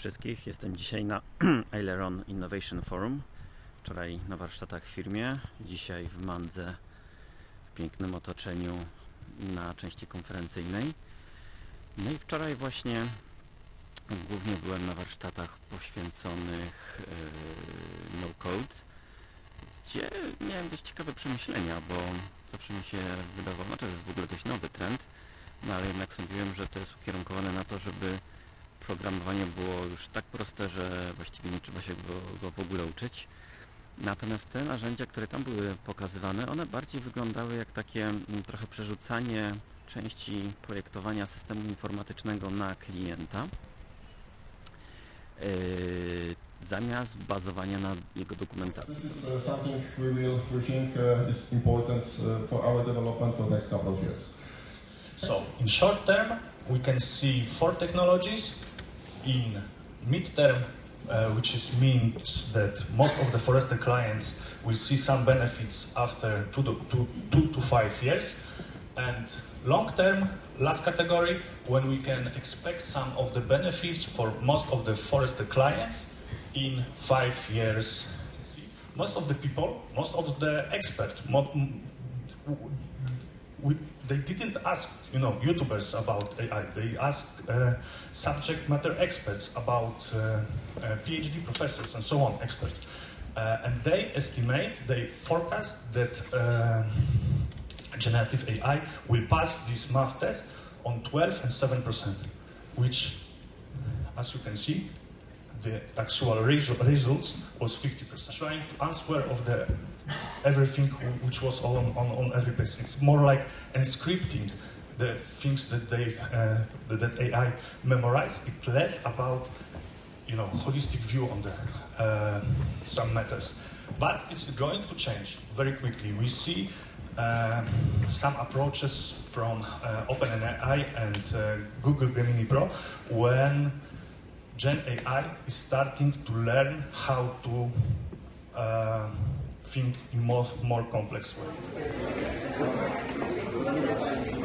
wszystkich. Jestem dzisiaj na Ailleron Innovation Forum. Wczoraj na warsztatach w firmie, dzisiaj w Mandze, w pięknym otoczeniu na części konferencyjnej. No i wczoraj właśnie głównie byłem na warsztatach poświęconych no-code, gdzie miałem dość ciekawe przemyślenia, bo zawsze mi się wydawało, że to jest w ogóle dość nowy trend, no ale jednak sądziłem, że to jest ukierunkowane na to, żeby programowanie było już tak proste, że właściwie nie trzeba się go w ogóle uczyć. Natomiast te narzędzia, które tam były pokazywane, one bardziej wyglądały jak takie trochę przerzucanie części projektowania systemu informatycznego na klienta, zamiast bazowania na jego dokumentacji. This is something we think is important for our development for the next couple of years. So, in short term, we can see 4 technologies. In mid-term, which means that most of the Forrester clients will see some benefits after 2 to 5 years. And long-term, last category, when we can expect some of the benefits for most of the Forrester clients in 5 years. Most of the people, most of the experts, they didn't ask, YouTubers about AI. They asked subject matter experts about PhD professors and so on, experts. And they forecast that generative AI will pass this math test on 12 and 7%, which, as you can see, the actual results was 50%. Trying to answer of everything which was on every page. It's more like encrypting the things that that AI memorize. It's less about holistic view on the some matters. But it's going to change very quickly. We see some approaches from OpenAI and Google Gemini Pro when Gen AI is starting to learn how to think in more complex way.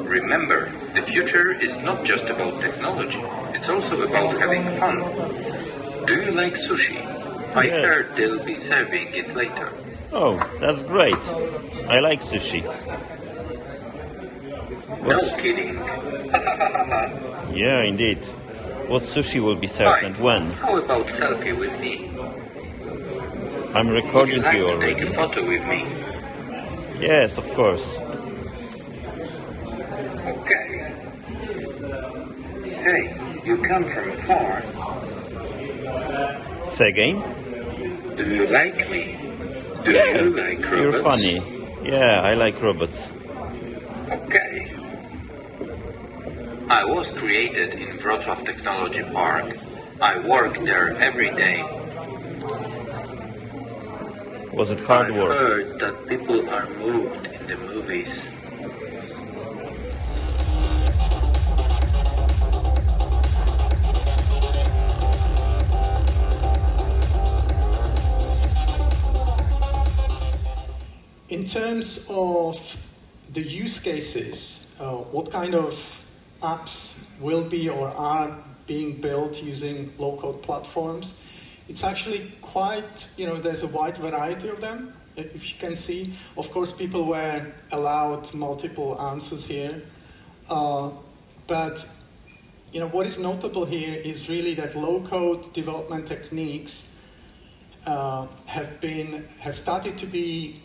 Remember, the future is not just about technology, it's also about having fun. Do you like sushi? I heard they'll be serving it later. Oh, that's great. I like sushi. No kidding. Yeah, indeed. What sushi will be served Fine. and when? How about selfie with me? I'm Would you recording like you to take already. a photo with me? Yes, of course. Okay. Hey, you come from far. Say again? Do you like me? Do you like robots? You're funny. Yeah, I like robots. Okay. I was created in Wrocław Technology Park. I work there every day. Was it hard I've work? heard that people are moved in the movies. In terms of the use cases, what kind of apps will be or are being built using low-code platforms, it's actually quite, there's a wide variety of them, if you can see. Of course, people were allowed multiple answers here, but what is notable here is really that low-code development techniques have started to be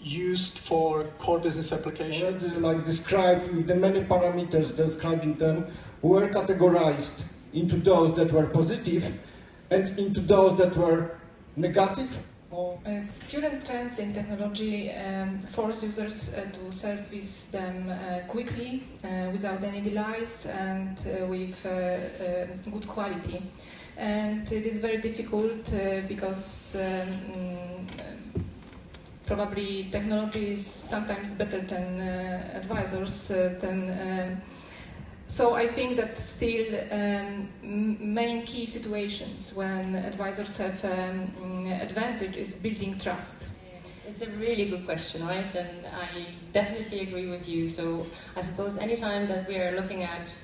used for core business applications. Like described with the many parameters describing them, were categorized into those that were positive and into those that were negative. Current trends in technology force users to service them quickly, without any delays, and with good quality. And it is very difficult because probably technology is sometimes better than advisors. So I think that still main key situations when advisors have advantage is building trust. It's a really good question, right? And I definitely agree with you. So I suppose anytime that we are looking at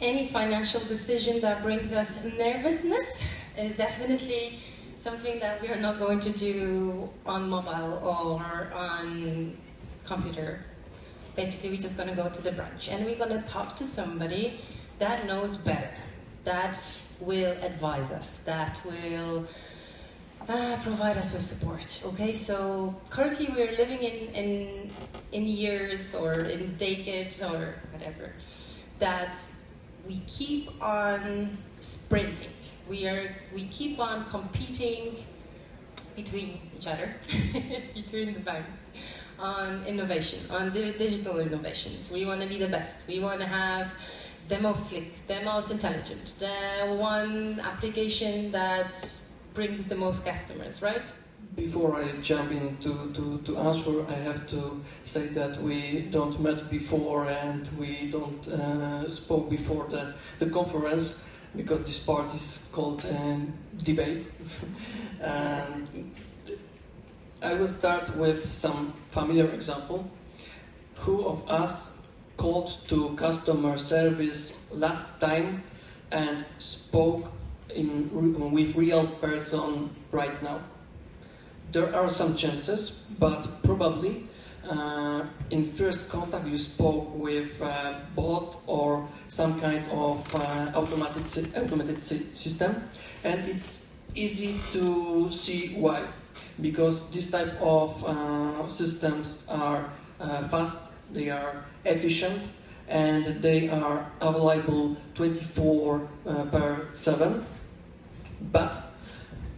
any financial decision that brings us nervousness is definitely something that we are not going to do on mobile or on computer. Basically, we're just going to go to the branch and we're going to talk to somebody that knows better, that will advise us, that will provide us with support. Okay, so currently we're living in years or in decades or whatever that we keep on sprinting. We keep on competing between each other, between the banks, on innovation, on the digital innovations. We want to be the best. We want to have the most slick, the most intelligent, the one application that brings the most customers, right? Before I jump to answer, I have to say that we don't met before and we don't spoke before the conference, because this part is called debate. I will start with some familiar example. Who of us called to customer service last time and spoke with real person right now? There are some chances, but probably in first contact you spoke with a bot or some kind of automated system, and it's easy to see why. Because this type of systems are fast, they are efficient, and they are available 24/7. But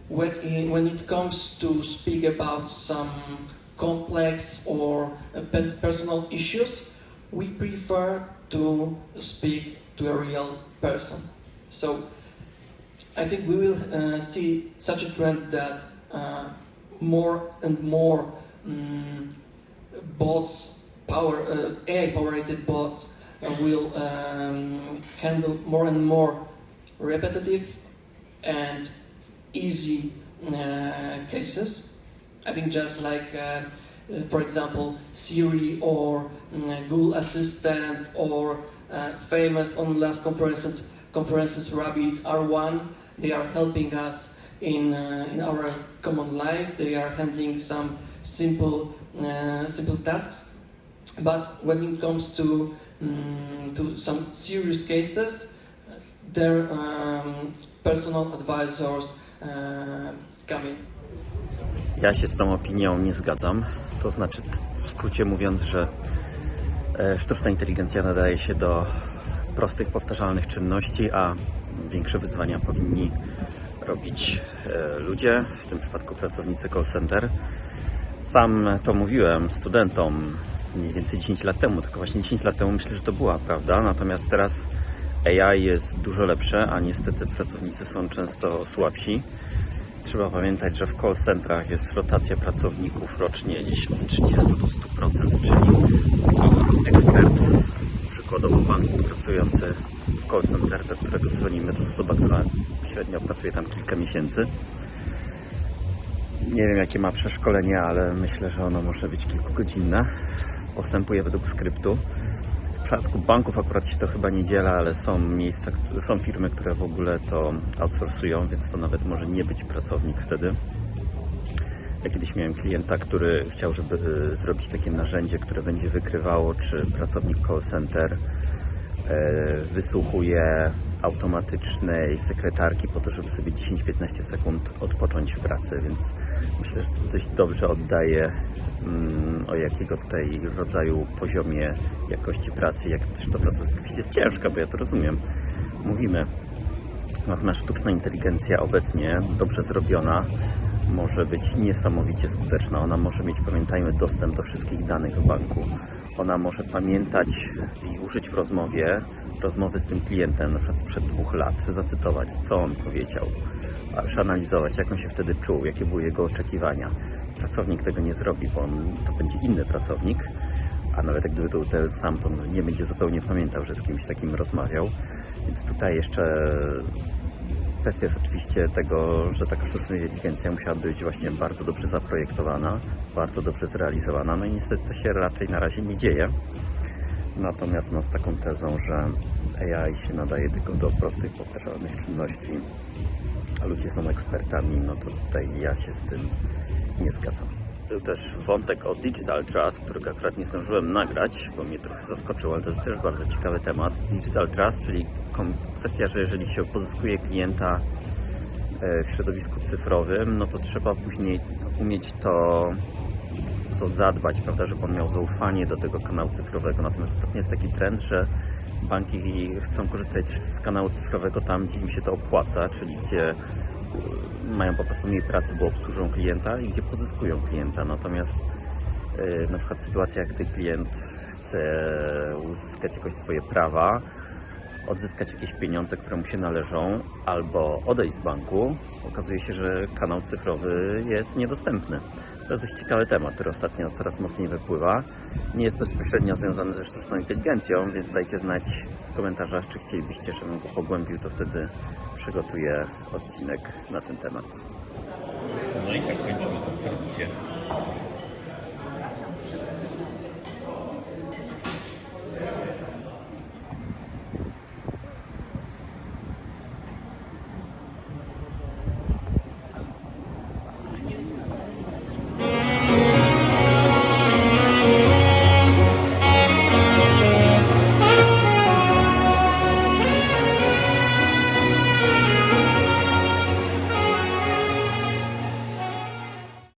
when it comes to speak about some complex or personal issues, we prefer to speak to a real person. So I think we will see such a trend that more and more bots, AI-powered bots will handle more and more repetitive and easy cases. I think just like, for example, Siri or Google Assistant or famous on last conferences Rabbit R1, they are helping us in our common life. They are handling some simple tasks. But when it comes to some serious cases, their personal advisors come in. Ja się z tą opinią nie zgadzam. To znaczy, w skrócie mówiąc, że sztuczna inteligencja nadaje się do prostych, powtarzalnych czynności, a większe wyzwania powinni robić ludzie, w tym przypadku pracownicy call center. Sam to mówiłem studentom mniej więcej 10 lat temu, tylko właśnie 10 lat temu myślę, że to była prawda, natomiast teraz AI jest dużo lepsze, a niestety pracownicy są często słabsi. Trzeba pamiętać, że w call centrach jest rotacja pracowników rocznie gdzieś od 30 do 100%, czyli taki ekspert, przykładowo banku pracujący w call center, do którego dzwonimy, to jest osoba, która średnio pracuje tam kilka miesięcy. Nie wiem, jakie ma przeszkolenie, ale myślę, że ono może być kilkugodzinne. Postępuje według skryptu. W przypadku banków akurat się to chyba nie dziela, ale są miejsca, są firmy, które w ogóle to outsourcują, więc to nawet może nie być pracownik wtedy. Ja kiedyś miałem klienta, który chciał, żeby zrobić takie narzędzie, które będzie wykrywało, czy pracownik call center wysłuchuje automatycznej sekretarki po to, żeby sobie 10-15 sekund odpocząć w pracy, więc myślę, że to dość dobrze oddaje o jakiego tutaj rodzaju poziomie jakości pracy, jak też to praca oczywiście jest ciężka, bo ja to rozumiem. Mówimy, natomiast sztuczna inteligencja obecnie, dobrze zrobiona, może być niesamowicie skuteczna. Ona może mieć, pamiętajmy, dostęp do wszystkich danych w banku. Ona może pamiętać i użyć w rozmowie rozmowy z tym klientem, na przykład sprzed 2 lat, zacytować, co on powiedział, przeanalizować, jak on się wtedy czuł, jakie były jego oczekiwania. Pracownik tego nie zrobi, bo to będzie inny pracownik, a nawet jak gdyby to był ten sam, to nie będzie zupełnie pamiętał, że z kimś takim rozmawiał. Więc tutaj jeszcze kwestia jest oczywiście tego, że taka sztuczna inteligencja musiała być właśnie bardzo dobrze zaprojektowana, bardzo dobrze zrealizowana, no i niestety to się raczej na razie nie dzieje. Natomiast z taką tezą, że AI się nadaje tylko do prostych, powtarzalnych czynności, a ludzie są ekspertami, no to tutaj ja się z tym nie zgadzam. Był też wątek o Digital Trust, którego akurat nie zdążyłem nagrać, bo mnie trochę zaskoczył, ale to jest też bardzo ciekawy temat. Digital Trust, czyli kwestia, że jeżeli się pozyskuje klienta w środowisku cyfrowym, no to trzeba później umieć to zadbać, prawda, żeby on miał zaufanie do tego kanału cyfrowego. Natomiast ostatnio jest taki trend, że banki chcą korzystać z kanału cyfrowego tam, gdzie im się to opłaca, czyli gdzie mają po prostu mniej pracy, bo obsłużą klienta i gdzie pozyskują klienta. Natomiast na przykład w sytuacjach, gdy klient chce uzyskać jakoś swoje prawa, odzyskać jakieś pieniądze, które mu się należą, albo odejść z banku, okazuje się, że kanał cyfrowy jest niedostępny. To jest dość ciekawy temat, który ostatnio coraz mocniej wypływa. Nie jest bezpośrednio związany ze sztuczną inteligencją, więc dajcie znać w komentarzach, czy chcielibyście, żebym go pogłębił, to wtedy przygotuję odcinek na ten temat. No i tak kończymy konferencję.